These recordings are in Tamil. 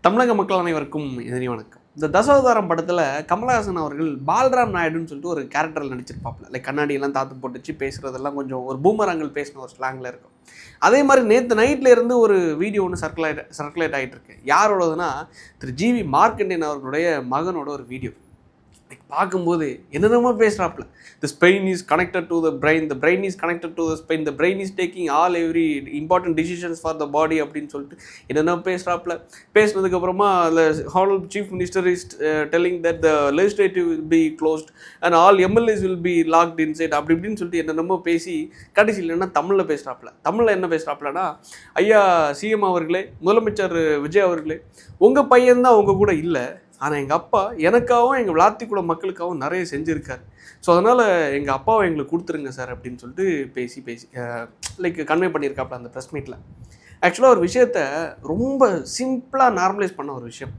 தமிழக மக்கள் அனைவருக்கும் இனிய வணக்கம். இந்த தசாவதாரம் படத்தில் கமலஹாசன் அவர்கள் பால்ராம் நாயுடுன்னு சொல்லிட்டு ஒரு கேரக்டரில் நடிச்சிருப்பாப்புல. லைக் கண்ணாடியெல்லாம் தாத்து போட்டுச்சு பேசுகிறதெல்லாம் கொஞ்சம் ஒரு பூமராங்கல் பேசின ஒரு ஸ்லாங்கில் இருக்கும். அதே மாதிரி நேற்று நைட்டில் இருந்து ஒரு வீடியோ ஒன்று சர்க்குலேட் ஆகிட்டு இருக்கு. யாரோடதுன்னா திரு ஜிவி மார்க்கண்டேயன் அவர்களுடைய மகனோட ஒரு வீடியோ. பார்க்கும்போது என்னென்னமோ பேசுகிறாப்புல. The spine is connected to the brain, the brain is connected to the spine, the brain is taking all every important decisions for the body அப்படின்னு சொல்லிட்டு என்னென்ன பேசுகிறாப்புல. பேசினதுக்கப்புறமா honourable chief minister is telling that the legislative will be closed and all MLAs will be locked inside அப்படி இப்படின்னு சொல்லிட்டு என்னென்னமோ பேசி கடைசியில் என்ன தமிழில் பேசுகிறாப்புல. தமிழில் என்ன பேசுகிறாப்புலன்னா, ஐயா சிஎம் அவர்களே, முதலமைச்சர் விஜய் அவர்களே, உங்கள் பையன்தான் உங்கள் கூட இல்லை, ஆனால் எங்கள் அப்பா எனக்காகவும் எங்கள் விளாத்திக்குள்ள மக்களுக்காகவும் நிறைய செஞ்சுருக்கார். ஸோ அதனால் எங்கள் அப்பாவை எங்களுக்கு கொடுத்துருங்க சார் அப்படின்னு சொல்லிட்டு பேசி லைக் கன்வே பண்ணியிருக்காப்புல அந்த ப்ரெஸ் மீட்டில். ஆக்சுவலாக ஒரு விஷயத்த ரொம்ப சிம்பிளாக நார்மலைஸ் பண்ண ஒரு விஷயம்,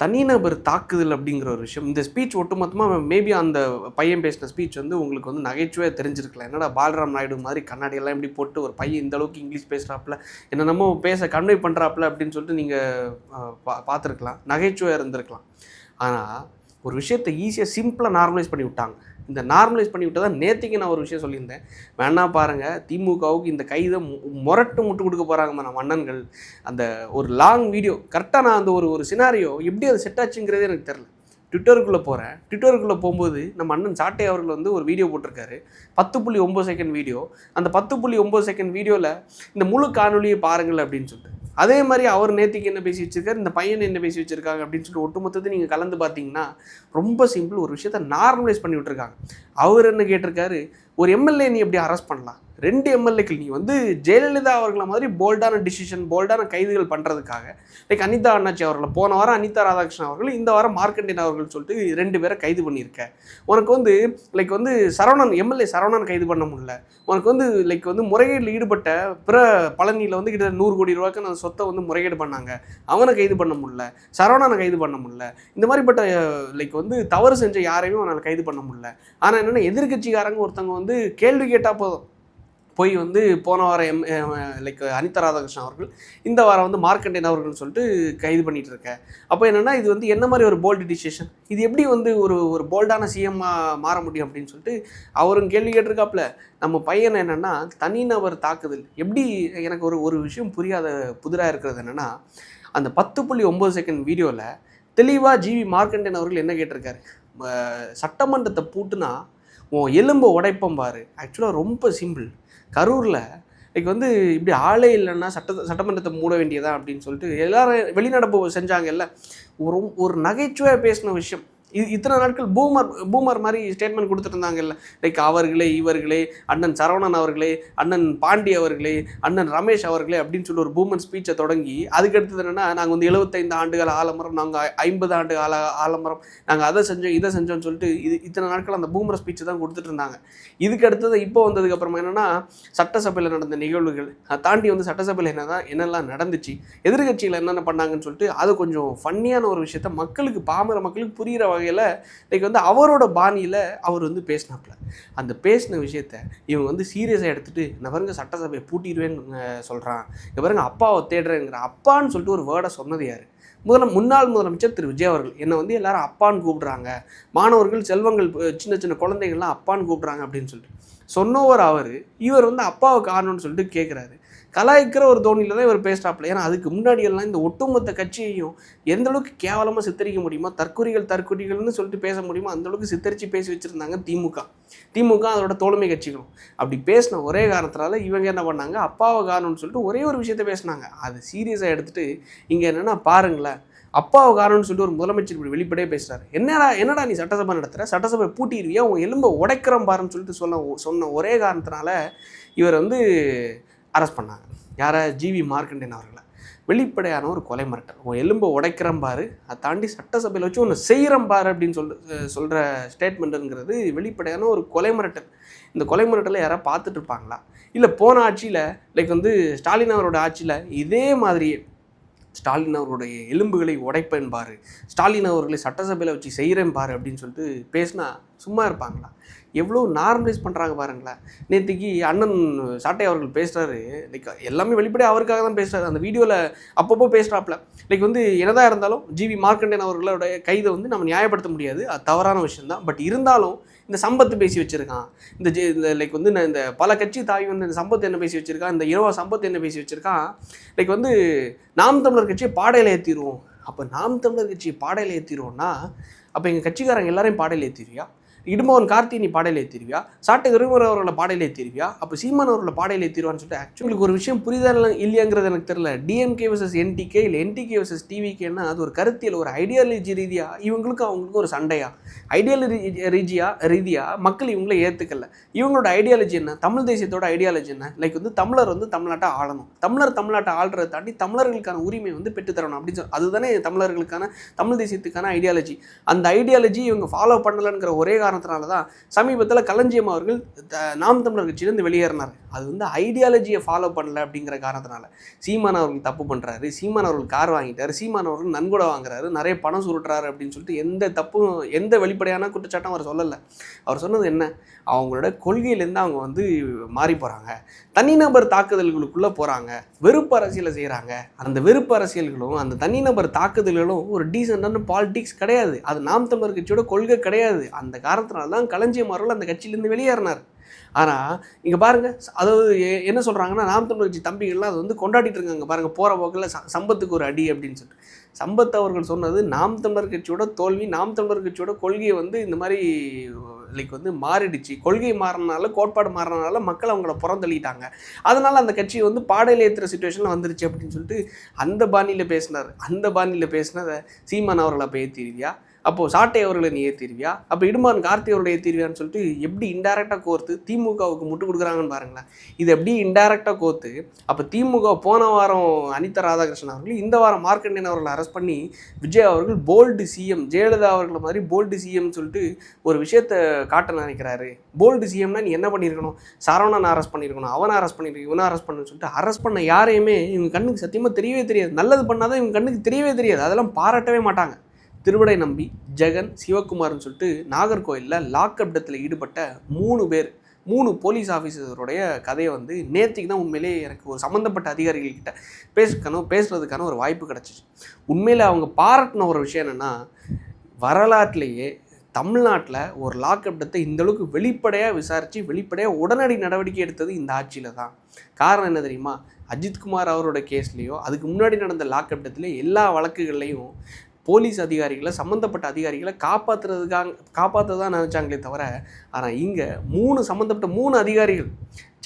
தனிநபர் தாக்குதல் அப்படிங்கிற ஒரு விஷயம். இந்த ஸ்பீச் ஒட்டுமொத்தமாக மேபி அந்த பையன் பேசின ஸ்பீச் உங்களுக்கு நகைச்சுவையாக தெரிஞ்சிருக்கலாம். என்னடா பால்ராம் நாயுடு மாதிரி கண்ணாடியெல்லாம் எப்படி போட்டு ஒரு பையன் இந்த அளவுக்கு இங்கிலீஷ் பேசுகிறாப்புல, என்ன நம்ம கன்வே பண்ணுறாப்புல அப்படின்னு சொல்லிட்டு நீங்கள் பார்த்துருக்கலாம், நகைச்சுவையாக இருந்திருக்கலாம். ஆனால் ஒரு விஷயத்தை ஈஸியாக சிம்பிளாக நார்மலைஸ் பண்ணி விட்டாங்க. இந்த நார்மலைஸ் பண்ணி விட்டு தான் நேற்றுக்கு நான் ஒரு விஷயம் சொல்லியிருந்தேன். வேணா பாருங்கள், திமுகவுக்கு இந்த கைதை முட்டு கொடுக்க போகிறாங்க நம்ம அண்ணன்கள். அந்த ஒரு லாங் வீடியோ கரெக்டாக நான் அந்த ஒரு சினாரியோ எப்படி அது செட் ஆச்சுங்கிறதே எனக்கு தெரில. ட்விட்டருக்குள்ளே போகிறேன். ட்விட்டருக்குள்ளே போகும்போது நம்ம அண்ணன் சாட்டை அவர்கள் ஒரு வீடியோ போட்டிருக்காரு, 10.9 செகண்ட் வீடியோ. அந்த 10.9 செகண்ட் வீடியோவில் இந்த முழு காணொலியை பாருங்கள் அப்படின்னு சொல்லிட்டு, அதே மாதிரி அவர் நேத்திக்கு என்ன பேசி வச்சிருக்காரு, இந்த பையன் என்ன பேசி வச்சிருக்காங்க அப்படின்னு சொல்லிட்டு ஒட்டுமொத்தத்தை நீங்கள் கலந்து பார்த்தீங்கன்னா ரொம்ப சிம்பிள். ஒரு விஷயத்தை நார்மலைஸ் பண்ணி விட்டுருக்காங்க. அவர் என்ன கேட்டிருக்காரு, ஒரு எம்எல்ஏ நீ எப்படி அரெஸ்ட் பண்ணலாம், 2 எம்எல்ஏக்கள் நீ ஜெயலலிதா அவர்களை மாதிரி போல்டான டிசிஷன், போல்டான கைதுகள் பண்ணுறதுக்காக லைக் அனிதா அண்ணாச்சி அவர்களை போன வாரம் அனிதா ராதாகிருஷ்ணன் அவர்கள், இந்த வாரம் மார்க்கண்டேயன் அவர்கள் சொல்லிட்டு 2 பேரை கைது பண்ணியிருக்க. உனக்கு லைக் சரவணன், எம்எல்ஏ சரவணன் கைது பண்ண முடியல. உனக்கு லைக் முறைகேடில் ஈடுபட்ட பிற பழனியில் கிட்ட 100 கோடி ரூபாய்க்கு அந்த சொத்தை முறைகேடு பண்ணாங்க, அவனை கைது பண்ண முடியல, சரவணனை கைது பண்ண முடியல. இந்த மாதிரிப்பட்ட லைக் தவறு செஞ்ச யாரையும் அவனால் கைது பண்ண முடியல. ஆனால் என்னென்னா எதிர்கட்சிக்காரங்க ஒருத்தவங்க கேள்வி கேட்டால் போதும் போய் போன வாரம் லைக் அனிதா ராதாகிருஷ்ணன் அவர்கள், இந்த வாரம் மார்க்கண்டேயன் அவர்கள்னு சொல்லிட்டு கைது பண்ணிகிட்டு இருக்கேன். அப்போ என்னென்னா இது என்ன மாதிரி ஒரு போல்டு டிசிஷன், இது எப்படி ஒரு போல்டான சிஎம்மாக மாற முடியும் அப்படின்னு சொல்லிட்டு அவரும் கேள்வி கேட்டிருக்காப்புல. நம்ம பையன் என்னென்னா தனிநபர் தாக்குதல் எப்படி, எனக்கு ஒரு விஷயம் புரியாத புதிராக இருக்கிறது என்னென்னா, அந்த 10.9 செகண்ட் வீடியோவில் தெளிவாக ஜிவி மார்க்கண்டேயன் அவர்கள் என்ன கேட்டிருக்காரு, சட்டமன்றத்தை பூட்டுனா உன் எலும்பை உடைப்பம் பாரு. ஆக்சுவலாக ரொம்ப சிம்பிள். கரூரில் லைக் இப்படி ஆளே இல்லைன்னா சட்டமன்றத்தை மூட வேண்டியதா அப்படின்னு சொல்லிட்டு எல்லாரும் வெளிநடப்பு செஞ்சாங்கல்ல. ஒரு நகைச்சுவையாக பேசின விஷயம். இத்தனை நாட்கள் பூமர் மாதிரி ஸ்டேட்மெண்ட் கொடுத்துருந்தாங்கல்ல. லைக் அவர்களே, இவர்களே, அண்ணன் சரவணன் அவர்களே, அண்ணன் பாண்டி அவர்களே, அண்ணன் ரமேஷ் அவர்களே அப்படின்னு சொல்லி ஒரு பூமர் ஸ்பீச்சை தொடங்கி அதுக்கடுத்தது என்னென்னா, நாங்கள் 75 ஆண்டுகள் ஆலமரம், நாங்கள் 50 ஆண்டு ஆலமரம், நாங்கள் அதை செஞ்சோம் இதை செஞ்சோம்னு சொல்லிட்டு இத்தனை நாட்கள் அந்த பூமர் ஸ்பீச்சை தான் கொடுத்துட்டு இருந்தாங்க. இதுக்கு அடுத்தது இப்போ வந்ததுக்கப்புறமா என்னென்னா, சட்டசபையில் நடந்த நிகழ்வுகள் அதை தாண்டி சட்டசபையில் என்னெல்லாம் நடந்துச்சு, எதிர்கட்சியில் என்னென்ன பண்ணாங்கன்னு சொல்லிட்டு அது கொஞ்சம் ஃபன்னியான ஒரு விஷயத்த மக்களுக்கு, பாமர மக்களுக்கு புரிகிற வகையில் லைக் அவரோட பாணியில் அவர் பேசினாப்புல. அந்த பேசின விஷயத்த இவங்க சீரியஸாக எடுத்துகிட்டு, நான் பாருங்க சட்டசபையை பூட்டிடுவேன்னு சொல்கிறான், இங்கே பாருங்க அப்பாவை தேடுறேங்கிற. அப்பான்னு சொல்லிட்டு ஒரு வேர்டை சொன்னது யார்? முன்னாள் முதலமைச்சர் திரு விஜய் அவர்கள். என்னை எல்லாரும் அப்பான்னு கூப்பிட்றாங்க, மாணவர்கள், செல்வங்கள், சின்ன சின்ன குழந்தைகள்லாம் அப்பான்னு கூப்பிட்றாங்க அப்படின்னு சொல்லிட்டு சொன்னவர் அவர். இவர் அப்பாவை காரணம்னு சொல்லிட்டு கேட்குறாரு. கலாய்க்கிற ஒரு தோணியில் தான் இவர் பேசுகிறாப்புல. ஏன்னா அதுக்கு முன்னாடியெல்லாம் இந்த ஒட்டுமொத்த கட்சியையும் எந்த அளவுக்கு கேவலமாக சித்தரிக்க முடியுமா, தற்குறிகள்னு சொல்லிட்டு பேச முடியுமா, அந்தளவுக்கு சித்தரித்து பேசி வச்சுருந்தாங்க திமுக அதோட தோழமை கட்சிகளும். அப்படி பேசின ஒரே காரணத்தினால இவங்க என்ன பண்ணாங்க, அப்பாவை காரணம்னு சொல்லிட்டு ஒரே ஒரு விஷயத்த பேசினாங்க. அது சீரியஸாக எடுத்துகிட்டு இங்கே என்னென்னா பாருங்களேன், அப்பாவை காரணம்னு சொல்லிட்டு ஒரு முதலமைச்சர் இப்படி வெளிப்படையே பேசுகிறாரு. என்னடா நீ சட்டசபை நடத்துகிற, சட்டசபை பூட்டிடுவியா, உன் எலும்பை உடைக்கிறோம் பாருன்னு சொல்லிட்டு சொன்ன ஒரே காரணத்தினால இவர் அரெஸ்ட் பண்ணாங்க. யாரை? ஜிவி மார்க்கண்டேயன் அவர்களை. வெளிப்படையான ஒரு கொலை மிரட்டல். உன் எலும்பை உடைக்கிறோம் பாரு, அதை தாண்டி சட்டசபையில் வச்சு ஒன்று செய்கிறோம் பாரு அப்படின்னு சொல்கிற ஸ்டேட்மெண்ட்டுங்கிறது வெளிப்படையான ஒரு கொலை மிரட்டல். இந்த கொலை மிரட்டலை யாராவது பார்த்துட்டு இருப்பாங்களா? இல்லை போன ஆட்சியில் லைக் ஸ்டாலின் அவரோட ஆட்சியில் இதே மாதிரியே ஸ்டாலின் அவருடைய எலும்புகளை உடைப்பேன் பாரு, ஸ்டாலின் அவர்களை சட்டசபையில் வச்சு செய்கிறேன் பாரு அப்படின்னு சொல்லிட்டு பேசினா சும்மா இருப்பாங்களா? எவ்வளோ நார்மலைஸ் பண்ணுறாங்க பாருங்களேன். நேற்றுக்கு அண்ணன் சாட்டை அவர்கள் பேசுகிறாரு, லைக் எல்லாமே வெளிப்படையாக அவருக்காக தான் பேசுகிறாரு. அந்த வீடியோவில் அப்பப்போ பேசுகிறாப்புல, லைக் வந்து என்னதான் இருந்தாலும் ஜிவி மார்க்கண்டேயன் அவர்களோட கைதை வந்து நம்ம நியாயப்படுத்த முடியாது, அது தவறான விஷயம்தான். பட் இருந்தாலும் இந்த சம்பத்து பேசி வச்சுருக்கான், இந்த லைக் வந்து இந்த பல கட்சி தாய் வந்து இந்த சம்பத்து என்ன பேசி வச்சுருக்கான், இந்த இரவா சம்பத்து என்ன பேசி வச்சுருக்கான், லைக் வந்து நாம் தமிழர் கட்சியை பாடையில் ஏற்றிடுவோம். அப்போ நாம் தமிழர் கட்சியை பாடையில் ஏற்றிடுவோம்னா அப்போ எங்கள் கட்சிக்காரங்க எல்லாரையும் பாடையில் ஏற்றிடுவியா? இடும்பவன் கார்த்தி நீ பாடையில் ஏற்றிருவியா? சாட்டை விரும்புகிற அவர்களை பாடையில் ஏற்றிருவியா? அப்போ சீமான் அவர்களை பாடையில் ஏற்றிடுவான்னு சொல்லிட்டு ஆக்சுவலி ஒரு விஷயம் புரிதல் இல்லையாங்கிறது எனக்கு தெரியல. டிஎம்கே வர்சஸ் என்டிகே இல்லை என்டிகே வர்சஸ் டிவிகேன்னா அது ஒரு கருத்தியல், ஒரு ஐடியாலஜி ரீதியாக இவங்களுக்கும் அவங்களுக்கும் ஒரு சண்டையா? ரீதியாக மக்கள் இவங்கள ஏற்றுக்கல. இவங்களோட ஐடியாலஜி என்ன? தமிழ் தேசியத்தோட ஐடியாலஜி என்ன? லைக் வந்து தமிழர் வந்து தமிழ்நாட்டை ஆளணும், தமிழ்நாட்டை ஆள்றதை தாண்டி தமிழர்களுக்கான உரிமை வந்து பெற்றுத்தரணும் அப்படின்னு சொல்லி அதுதானே தமிழர்களுக்கான தமிழ் தேசியத்துக்கான ஐடியாலஜி. அந்த ஐடியாலஜி இவங்க ஃபாலோ பண்ணலங்கிற ஒரே காரணத்தினால தான் சமீபத்தில் களஞ்சியம் அவர்கள் நாம் தமிழர் கட்சியிலேருந்து வெளியேறினார். அது வந்து ஐடியாலஜியை ஃபாலோ பண்ணல அப்படிங்கிற காரணத்தினால சீமான் அவர்கள் தப்பு பண்ணுறாரு, சீமான் அவர்கள் கார் வாங்கிட்டாரு, சீமான் அவர்கள் நன்கொடை வாங்குறாரு, நிறைய பணம் சுருட்டுறாரு அப்படின்னு சொல்லிட்டு எந்த தப்பும் எந்த வெளிப்படையான குற்றச்சாட்டும் அவர் சொல்லலை. அவர் சொன்னது என்ன? அவங்களோட கொள்கையிலேருந்து அவங்க வந்து மாறி போகிறாங்க, தனிநபர் தாக்குதல்களுக்குள்ளே போகிறாங்க, வெறுப்பு அரசியலை செய்கிறாங்க. அந்த வெறுப்பு அரசியல்களும் அந்த தனிநபர் தாக்குதல்களும் ஒரு டீசெண்டான பாலிடிக்ஸ் கிடையாது, அது நாம் தமிழர் கட்சியோட கொள்கை கிடையாது. அந்த காரணத்தினால தான் களஞ்சியம் அவர்கள் அந்த கட்சியிலேருந்து வெளியேறினார். ஆனால் இங்கே பாருங்கள், அதாவது என்ன சொல்கிறாங்கன்னா நாம் தமிழர் கட்சி தம்பிகள்லாம் அது வந்து கொண்டாடிட்டு இருக்காங்க பாருங்கள், போகிற போக்கில் சம்பத்துக்கு ஒரு அடி அப்படின்னு சொல்லிட்டு. சம்பத் அவர்கள் சொன்னது நாம் தமிழர் கட்சியோட தோல்வி, நாம் தமிழர் கட்சியோட கொள்கையை வந்து இந்த மாதிரி லைக் வந்து மாறிடுச்சு, கொள்கை மாறினால கோட்பாடு மாறினால மக்கள் அவங்கள புறந்தள்ளிட்டாங்க, அதனால் அந்த கட்சியை வந்து பாடையில் ஏற்றுற சுச்சுவேஷனில் வந்துருச்சு அப்படின்னு சொல்லிட்டு அந்த பாணியில் பேசினார். அந்த பாணியில் பேசினதை சீமான் அவர்களை அப்போ ஏற்றிருவியா? அப்போது சாட்டை அவர்களை நீ ஏற்றிருவியா? அப்போ இடுமான் கார்த்தி அவர்களை ஏற்றிருவியான்னு சொல்லிட்டு எப்படி இன்டைரக்டாக கோர்த்து திமுகவுக்கு முட்டு கொடுக்குறாங்கன்னு பாருங்களேன். இது எப்படி இன்டைரக்டாக கோர்த்து அப்போ திமுக போன வாரம் அனிதா ராதாகிருஷ்ணன் அவர்கள், இந்த வாரம் மார்க்கண்டேயன் அவர்களை அரெஸ்ட் பண்ணி விஜய் அவர்கள் போல்டு சிஎம், ஜெயலலிதா அவர்களை மாதிரி போல்டு சிஎம்னு சொல்லிட்டு ஒரு விஷயத்தை காட்ட நினைக்கிறாரு. போல்டு சிஎம்னா நீ என்ன பண்ணியிருக்கணும்? சரவணன் அரெஸ்ட் பண்ணியிருக்கணும், அவனை அரெஸ்ட் பண்ணியிருக்கணும், இவனை அரெஸ்ட் பண்ணுன்னு சொல்லிட்டு அரெஸ்ட் பண்ண யாரையுமே இவங்க கண்ணுக்கு சத்தியமாக தெரியவே தெரியாது. நல்லது பண்ணாதான் இவங்க கண்ணுக்கு தெரியவே தெரியாது, அதெல்லாம் பாராட்டவே மாட்டாங்க. திருவிடை நம்பி, ஜெகன், சிவகுமார்னு சொல்லிட்டு நாகர்கோயிலில் லாக்அப் டெத்தில் ஈடுபட்ட 3 போலீஸ் ஆஃபீஸருடைய கதையை வந்து நேற்றுக்கு தான் உண்மையிலே எனக்கு ஒரு சம்மந்தப்பட்ட அதிகாரிகள்கிட்ட பேசுகிறதுக்கான ஒரு வாய்ப்பு கிடச்சிச்சு. உண்மையில் அவங்க பாராட்டின ஒரு விஷயம் என்னென்னா, வரலாற்றிலேயே தமிழ்நாட்டில் ஒரு லாக்அப் டெத்தை இந்தளவுக்கு வெளிப்படையாக விசாரித்து வெளிப்படையாக உடனடி நடவடிக்கை எடுத்தது இந்த ஆட்சியில் தான். காரணம் என்ன தெரியுமா? அஜித்குமார் அவரோட கேஸ்லேயோ அதுக்கு முன்னாடி நடந்த லாக்அப் டெத்துலேயே எல்லா வழக்குகள்லையும் போலீஸ் அதிகாரிகளை, சம்மந்தப்பட்ட அதிகாரிகளை காப்பாற்றுறதான் நினச்சாங்களே தவிர, ஆனால் இங்கே சம்மந்தப்பட்ட 3 அதிகாரிகள்,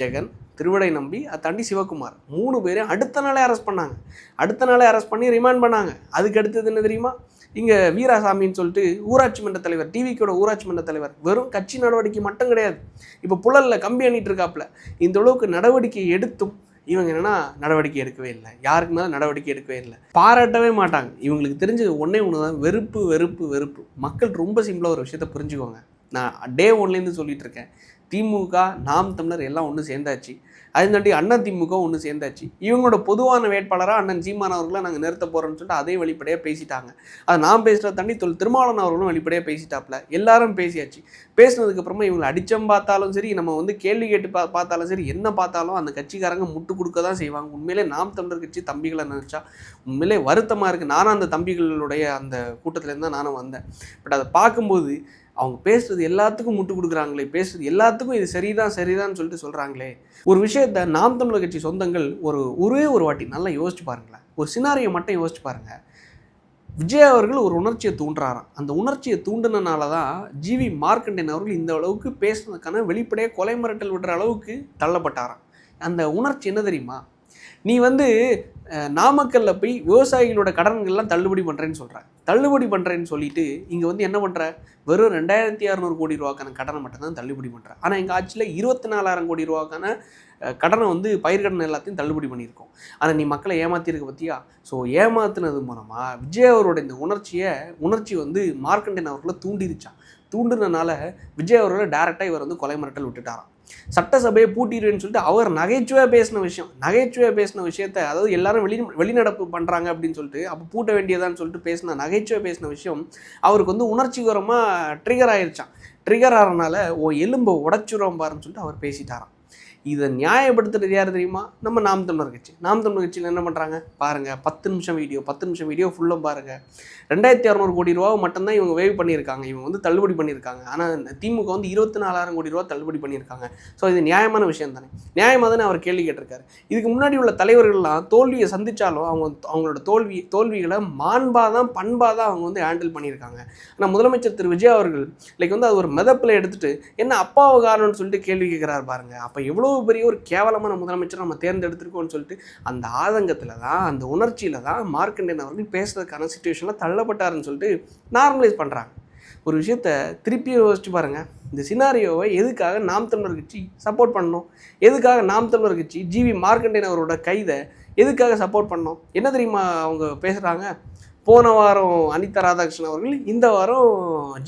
ஜெகன், திருவிடை நம்பி, அதை தாண்டி சிவகுமார், 3 பேரையும் அடுத்த நாளே அரெஸ்ட் பண்ணாங்க. அடுத்த நாளே அரெஸ்ட் பண்ணி ரிமாண்ட் பண்ணாங்க. அதுக்கு அடுத்தது என்ன தெரியுமா? இங்கே வீராசாமின்னு சொல்லிட்டு ஊராட்சி மன்ற தலைவர், டிவிக்கோட ஊராட்சி மன்ற தலைவர், வெறும் கட்சி நடவடிக்கை மட்டும் கிடையாது, இப்போ புழலில் கம்பி அணிட்டு இருக்காப்புல. இந்த அளவுக்கு நடவடிக்கை எடுத்தும் இவங்க என்னென்னா நடவடிக்கை எடுக்கவே இல்லை, யாருக்கு மேலே நடவடிக்கை எடுக்கவே இல்லை, பாராட்டவே மாட்டாங்க. இவங்களுக்கு தெரிஞ்சது ஒன்றே ஒன்று தான், வெறுப்பு வெறுப்பு வெறுப்பு. மக்கள் ரொம்ப சிம்பிளாக ஒரு விஷயத்தை புரிஞ்சுக்கோங்க. நான் டே 1லேருந்து சொல்லிகிட்டு இருக்கேன், திமுக, நாம் தமிழர் எல்லாம் ஒன்று சேர்ந்தாச்சு, அது தாண்டி அண்ணன் திமுக ஒன்று சேர்ந்தாச்சு. இவங்களோட பொதுவான வேட்பாளராக அண்ணன் சீமான் அவர்களை நாங்கள் நிறுத்த போகிறோம்னு சொல்லிட்டு அதே வெளிப்படையாக பேசிட்டாங்க. அதை நான் பேசுகிறத தாண்டி திருமாவளவன் அவர்களும் வெளிப்படையாக பேசிட்டாப்புல. எல்லாரும் பேசியாச்சு. பேசினதுக்கப்புறமா இவங்களை அடித்தம் பார்த்தாலும் சரி, நம்ம வந்து கேள்வி கேட்டு பார்த்தாலும் சரி, என்ன பார்த்தாலும் அந்த கட்சிக்காரங்க முட்டு கொடுக்க தான் செய்வாங்க. உண்மையிலே நாம் தமிழர் கட்சி தம்பிகளை நினச்சா உண்மையிலே வருத்தமாக இருக்குது. நானும் அந்த தம்பிகளுடைய அந்த கூட்டத்துலேருந்து தான் நானும் வந்தேன். பட் அதை பார்க்கும்போது அவங்க பேசுகிறது எல்லாத்துக்கும் முட்டு கொடுக்குறாங்களே, பேசுகிறது எல்லாத்துக்கும் இது சரிதான் சொல்லிட்டு சொல்கிறாங்களே. ஒரு விஷயத்தை நாம் தமிழர் கட்சி சொந்தங்கள் ஒரே ஒரு வாட்டி நல்லா யோசிச்சு பாருங்களேன். ஒரு சினாரியை மட்டும் யோசிச்சு பாருங்கள். விஜய் அவர்கள் ஒரு உணர்ச்சியை தூண்டுறாராம். அந்த உணர்ச்சியை தூண்டினால தான் ஜிவி மார்க்கண்டேயன் அவர்கள் இந்த அளவுக்கு பேசுனதுக்கான வெளிப்படையாக கொலை மிரட்டல் விடுற அளவுக்கு தள்ளப்பட்டாராம். அந்த உணர்ச்சி என்ன தெரியுமா? நீ வந்து நாமக்கல்ல போய் விவசாயிகளோட கடன்கள்லாம் தள்ளுபடி பண்ணுறேன்னு சொல்கிறேன். தள்ளுபடி பண்ணுறேன்னு சொல்லிட்டு இங்கே வந்து என்ன பண்ணுற? வெறும் 2600 கோடி ரூபாக்கான கடனை மட்டும்தான் தள்ளுபடி பண்ணுறேன். ஆனால் எங்கள் ஆட்சியில் 24,000 கோடி ரூபாக்கான கடனை வந்து பயிர்கடன் எல்லாத்தையும் தள்ளுபடி பண்ணியிருக்கோம். ஆனால் நீ மக்களை ஏமாற்றிருக்க பற்றியா? ஸோ ஏமாத்தினது மூலமாக விஜய் அவரோட இந்த உணர்ச்சி வந்து மார்க்கண்டேயன் அவர்களை தூண்டிருச்சான். தூண்டுனால விஜய் அவர்களை டேரெக்டாக இவர் வந்து கொலை மிரட்டல் விட்டுட்டாராம். சட்டசபையை பூட்டிடுவேன்னு சொல்லிட்டு அவர் நகைச்சுவையாக பேசின விஷயத்தை அதாவது எல்லாரும் வெளிநடப்பு பண்ணுறாங்க அப்படின்னு சொல்லிட்டு அப்போ பூட்ட வேண்டியதான்னு சொல்லிட்டு நகைச்சுவை பேசின விஷயம் அவருக்கு வந்து உணர்ச்சிகரமாக ட்ரிகர் ஆயிடுச்சான். ட்ரிகர் ஆகிறனால எலும்பை உடச்சுரும் பாருன்னு சொல்லிட்டு அவர் பேசிட்டாராம். இதை நியாயப்படுத்துறது யார் தெரியுமா? நம்ம நாம் தமிழர் கட்சியில் என்ன பண்ணுறாங்க பாருங்கள், 10 நிமிஷம் வீடியோ ஃபுல்லும் பாருங்கள். 2600 கோடி ரூபா மட்டும்தான் இவங்க வேவ் பண்ணியிருக்காங்க, இவங்க வந்து தள்ளுபடி பண்ணியிருக்காங்க. ஆனால் திமுக வந்து 24,000 கோடி ரூபா தள்ளுபடி பண்ணியிருக்காங்க. ஸோ இது நியாயமான விஷயம் தானே? நியாயமாக தானே அவர் கேள்வி கேட்டிருக்காரு. இதுக்கு முன்னாடி உள்ள தலைவர்கள்லாம் தோல்வியை சந்தித்தாலும் அவங்களோட தோல்விகளை பண்பாக தான் அவங்க வந்து ஹேண்டில் பண்ணியிருக்காங்க. ஆனால் முதலமைச்சர் திரு விஜய் அவர்கள் லைக் வந்து அது ஒரு மெதப்பில் எடுத்துகிட்டு என்ன அப்பாவை காரணம்னு சொல்லிட்டு கேள்வி கேட்குறாரு பாருங்கள். அப்போ எவ்வளோ பெரிய ஒரு கேவலமான முதலமைச்சர் நம்ம தேர்ந்தெடுத்திருக்கோம்னு சொல்லிட்டு அந்த ஆதங்கத்தில் தான், அந்த உணர்ச்சியில் தான் மார்க்கண்டேயன் அவர்கள் பேசுறதுக்கான சிச்சுவேஷனில் தள்ளப்பட்டாருன்னு சொல்லிட்டு நார்மலைஸ் பண்ணுறாங்க. ஒரு விஷயத்தை திருப்பி யோசிச்சு பாருங்கள். இந்த சினாரியோவை எதுக்காக நாம் தமிழர் கட்சி சப்போர்ட் பண்ணணும்? எதுக்காக நாம் தமிழர் கட்சி ஜிவி மார்க்கண்டேயன் அவரோட கைதை எதுக்காக சப்போர்ட் பண்ணோம்? என்ன தெரியுமா அவங்க பேசுகிறாங்க? போன வாரம் அனிதா ராதாகிருஷ்ணன் அவர்கள், இந்த வாரம்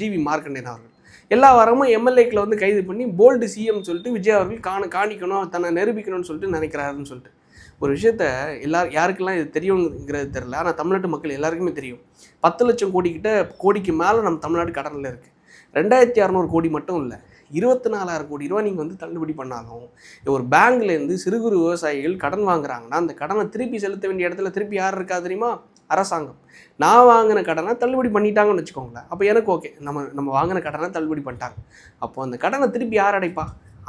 ஜிவி மார்க்கண்டேயன் அவர்கள். எல்லா வாரமும் எம்எல்ஏக்களை வந்து கைது பண்ணி போல்டு சிஎம் சொல்லிட்டு விஜய் அவர்கள் காணிக்கணும், தன்னை நிரூபிக்கணும்னு சொல்லிட்டு நினைக்கிறாருன்னு சொல்லிட்டு ஒரு விஷயத்த யாருக்கெல்லாம் இது தெரியுங்கிறது தெரியல. ஆனால் தமிழ்நாட்டு மக்கள் எல்லாருக்குமே தெரியும். 10 லட்சம் கோடிக்கு மேலே நம்ம தமிழ்நாடு கடனில் இருக்குது. 2600 கோடி மட்டும் இல்லை, 24,000 கோடி ரூபா நீங்கள் வந்து தள்ளுபடி பண்ணாலும் ஒரு பேங்க்லேருந்து சிறு குறு விவசாயிகள் கடன் வாங்குறாங்கன்னா அந்த கடனை திருப்பி செலுத்த வேண்டிய இடத்துல திருப்பி யார் இருக்கா தெரியுமா? அரசாங்கம். நான் வாங்கின கடனை தள்ளுபடி பண்ணிட்டாங்கன்னு வச்சுக்கோங்களேன். அப்போ எனக்கு ஓகே, நம்ம வாங்கின கடனை தள்ளுபடி பண்ணிட்டாங்க. அப்போது அந்த கடனை திருப்பி யார் அடைப்பா?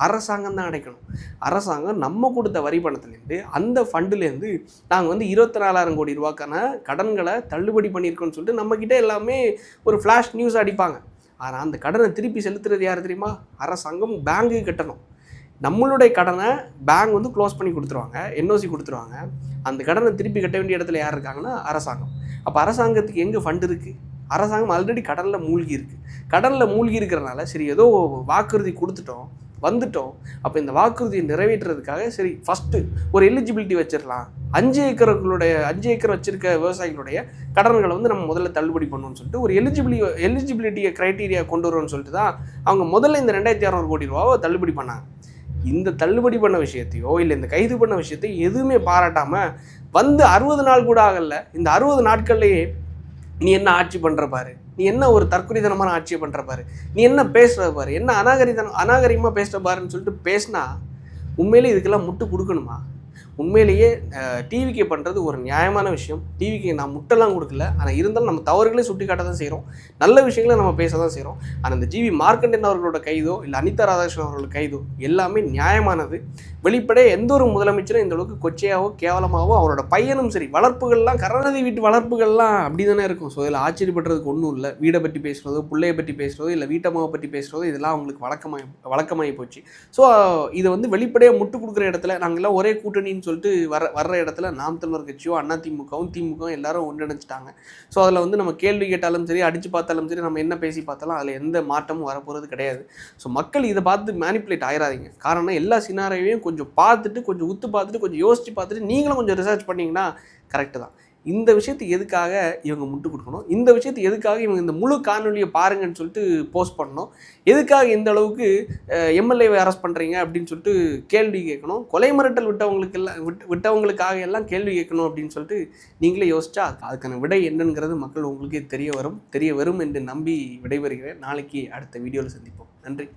அரசாங்கம் தான் அடைக்கணும். அரசாங்கம் நம்ம கொடுத்த வரி பணத்துலேருந்து அந்த ஃபண்டுலேருந்து நாங்கள் வந்து 24,000 கோடி ரூபாய்க்கான கடன்களை தள்ளுபடி பண்ணியிருக்கோன்னு சொல்லிட்டு நம்மக்கிட்ட எல்லாமே ஒரு ஃப்ளாஷ் நியூஸ் அடிப்பாங்க. ஆனால் அந்த கடனை திருப்பி செலுத்துறது யார் தெரியுமா? அரசாங்கம் பேங்க்கு கட்டணும். நம்மளுடைய கடனை பேங்க் வந்து க்ளோஸ் பண்ணி கொடுத்துருவாங்க, என்ஓசி கொடுத்துருவாங்க. அந்த கடனை திருப்பி கட்ட வேண்டிய இடத்துல யார் இருக்காங்கன்னா அரசாங்கம். அப்போ அரசாங்கத்துக்கு எங்கே ஃபண்டு இருக்குது? அரசாங்கம் ஆல்ரெடி கடனில் மூழ்கி இருக்குது. கடனில் மூழ்கி இருக்கிறனால சரி ஏதோ வாக்குறுதி வந்துட்டோம். அப்போ இந்த வாக்குறுதியை நிறைவேற்றுறதுக்காக சரி ஃபஸ்ட்டு ஒரு எலிஜிபிலிட்டி வச்சிடலாம். 5 ஏக்கர் வச்சிருக்க விவசாயிகளுடைய கடன்களை வந்து நம்ம முதல்ல தள்ளுபடி பண்ணணும்னு சொல்லிட்டு ஒரு எலிஜிபிலிட்டியை க்ரைட்டீரியா கொண்டு வரும்னு சொல்லிட்டு தான் அவங்க முதல்ல இந்த 2600 கோடி ரூபாவை தள்ளுபடி பண்ணாங்க. இந்த தள்ளுபடி பண்ண விஷயத்தையோ இல்லை இந்த கைது பண்ண விஷயத்தையும் எதுவுமே பாராட்டாமல் வந்து 60 நாள் கூட ஆகலை. இந்த 60 நாட்கள்லேயே நீ என்ன ஆட்சி பண்ணுற பாரு, நீ என்ன ஒரு தற்குறித்தனமான ஆட்சியை பண்ணுற பாரு, நீ என்ன பேசுகிற பாரு, என்ன அநாகரிகமாக பேசுகிற பாருன்னு சொல்லிட்டு பேசினா உண்மையிலே இதுக்கெல்லாம் முட்டு கொடுக்கணுமா? உண்மையிலேயே டிவிக்கு பண்ணுறது ஒரு நியாயமான விஷயம். டிவிக்கு நான் முட்டெல்லாம் கொடுக்கல, ஆனால் இருந்தாலும் நம்ம தவறுகளே சுட்டி காட்ட தான் செய்கிறோம், நல்ல விஷயங்களை நம்ம பேச தான் செய்கிறோம். ஆனால் இந்த ஜிவி மார்க்கண்டேயன் அவர்களோட கைதோ இல்லை அனிதா ராதாகிருஷ்ணன் அவர்களோட கைதோ எல்லாமே நியாயமானது. வெளிப்படையாக எந்த ஒரு முதலமைச்சரும் இந்த அளவுக்கு கொச்சையாவோ கேவலமாகவோ அவரோட பையனும் சரி, வளர்ப்புகள்லாம் கருணாநிதி வீட்டு வளர்ப்புகள்லாம் அப்படி தானே இருக்கும். ஸோ இதில் ஆச்சரியப்படுறதுக்கு ஒன்றும் இல்லை. வீடை பற்றி பேசுகிறதோ, பிள்ளையை பற்றி பேசுகிறதோ, இல்லை வீட்டம்மாவை பற்றி பேசுகிறதோ இதெல்லாம் அவங்களுக்கு வழக்கமாகி போச்சு. ஸோ இதை வந்து வெளிப்படையாக முட்டு கொடுக்குற இடத்துல நாங்கள்லாம் ஒரே கூட்டணின்னு சொல்லிட்டு வர்ற இடத்துல நாம் தமிழர் கட்சியோ திமுகவும் எல்லாரும் ஒன்றிணைச்சிட்டாங்க. ஸோ அதில் வந்து நம்ம கேள்வி கேட்டாலும் சரி, அடித்து பார்த்தாலும் சரி, நம்ம என்ன பேசி பார்த்தாலும் அதில் எந்த மாற்றமும் வரப்போகிறது கிடையாது. ஸோ மக்கள் இதை பார்த்து மேனிப்புலேட் ஆயிடாதீங்க. காரணம் எல்லா சினாரியோவையும் கொஞ்சம் பார்த்துட்டு, கொஞ்சம் உத்து பார்த்துட்டு, கொஞ்சம் யோசித்து பார்த்துட்டு நீங்களும் கொஞ்சம் ரிசர்ச் பண்ணிங்கன்னா கரெக்டு தான். இந்த விஷயத்துக்கு எதுக்காக இவங்க முட்டு கொடுக்கணும்? இந்த விஷயத்துக்கு எதுக்காக இவங்க இந்த முழு காணொலியை பாருங்கன்னு சொல்லிட்டு போஸ்ட் பண்ணணும்? எதுக்காக இந்த அளவுக்கு எம்எல்ஏவை அரெஸ்ட் பண்ணுறீங்க அப்படின்னு சொல்லிட்டு கேள்வி கேட்கணும்? கொலை மிரட்டல் விட்டவங்களுக்காக எல்லாம் கேள்வி கேட்கணும் அப்படின்னு சொல்லிட்டு நீங்களே யோசிச்சா அதுக்கான விடை என்னங்கிறது மக்கள் உங்களுக்கே தெரிய வரும் என்று நம்பி விடைபெறுகிறேன். நாளைக்கு அடுத்த வீடியோவில் சந்திப்போம். நன்றி,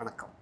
வணக்கம்.